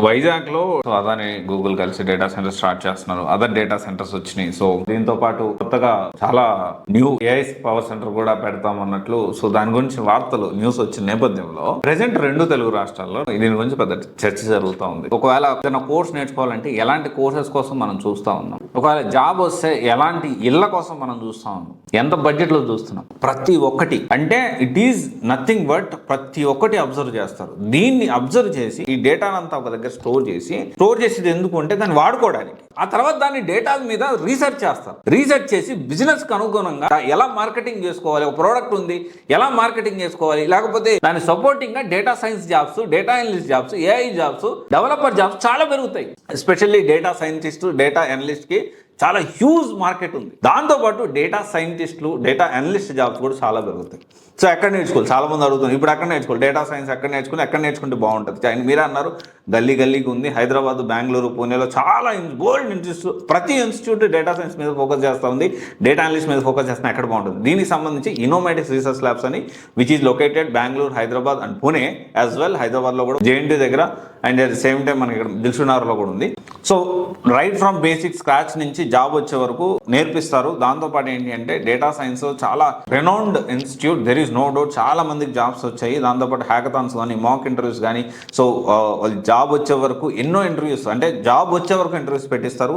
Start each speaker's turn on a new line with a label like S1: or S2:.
S1: వైజాగ్ లో అదాని గూగుల్ కలిసి data centre start చేస్తున్నారు. అదర్ డేటా సెంటర్స్ వచ్చినాయి. సో దీంతో పాటు కొత్తగా చాలా న్యూ ఏఐ పవర్ సెంటర్ కూడా పెడతాం అన్నట్లు సో దాని గురించి వార్తలు న్యూస్ వచ్చిన నేపథ్యంలో ప్రెసెంట్ 2 తెలుగు రాష్ట్రాల్లో దీని గురించి పెద్ద చర్చ జరుగుతూ ఉంది. ఒకవేళ ఏదైనా కోర్స్ నేర్చుకోవాలంటే ఎలాంటి కోర్సెస్ కోసం మనం చూస్తా ఉన్నాం, ఒకవేళ జాబ్ వస్తే ఎలాంటి ఇళ్ల కోసం మనం చూస్తా ఉన్నాం, ఎంత బడ్జెట్ లో చూస్తున్నాం, ప్రతి ఒక్కటి అంటే ఇట్ ఈజ్ నథింగ్ బట్ ప్రతి ఒక్కటి అబ్జర్వ్ చేస్తారు. దీన్ని అబ్జర్వ్ చేసి ఈ డేటానంతా ఒక దగ్గర స్టోర్ చేసేది ఎందుకు అంటే దాన్ని వాడుకోవడానికి. ఆ తర్వాత దాన్ని డేటా మీద రీసెర్చ్ చేస్తారు. రీసెర్చ్ చేసి బిజినెస్ కు అనుగుణంగా ఎలా మార్కెటింగ్ చేసుకోవాలి, ఒక ప్రోడక్ట్ ఉంది ఎలా మార్కెటింగ్ చేసుకోవాలి, లేకపోతే దాని సపోర్టింగ్ గా data science jobs, data analyst jobs, AI jobs, developer jobs చాలా పెరుగుతాయి. Especially data scientist, data analyst కి చాలా హ్యూజ్ మార్కెట్ ఉంది. దాంతోపాటు డేటా సైంటిస్టులు, డేటా అనలిస్ట్ జాబ్స్ కూడా చాలా పెరుగుతాయి. సో ఎక్కడ నేర్చుకోవాలి, చాలా మంది అడుగుతున్నారు ఇప్పుడు ఎక్కడ నేర్చుకోవాలి డేటా సైన్స్, ఎక్కడ నేర్చుకుంటే బాగుంటుంది. మీరే అన్నారు గల్లీకి ఉంది. హైదరాబాద్, బెంగళూరు, పూణేలో చాలా గోల్డ్ ఇన్స్టిట్యూట్, ప్రతి ఇన్స్టిట్యూట్ డేటా సైన్స్ మీద ఫోకస్ చేస్తూ ఉంది, డేటా అనలిస్ట్ మీద ఫోకస్ చేస్తున్నా. ఎక్కడ బాగుంటుంది దీనికి సంబంధించి ఇన్నోమేటిక్స్ రీసెర్చ్ ల్యాబ్స్ అని which is located Bengaluru, Hyderabad and Pune as well. హైదరాబాద్లో కూడా జేఎన్టీ దగ్గర and at the same time మనకి ఇక్కడ దిల్సుఖ్నగర్లో కూడా ఉంది. So right from basic scratch నుంచి జాబ్ వచ్చే వరకు నేర్పిస్తారు. దాంతోపాటు ఏంటి అంటే డేటా సైన్స్ చాలా renowned institute, there is no doubt. చాలా మందికి జాబ్స్ వచ్చాయి. దాంతోపాటు హ్యాకథాన్స్ కానీ, మాక్ ఇంటర్వ్యూస్ కానీ. సో జాబ్ వచ్చే వరకు ఎన్నో ఇంటర్వ్యూస్, అంటే జాబ్ వచ్చే వరకు ఇంటర్వ్యూస్ పెట్టిస్తారు.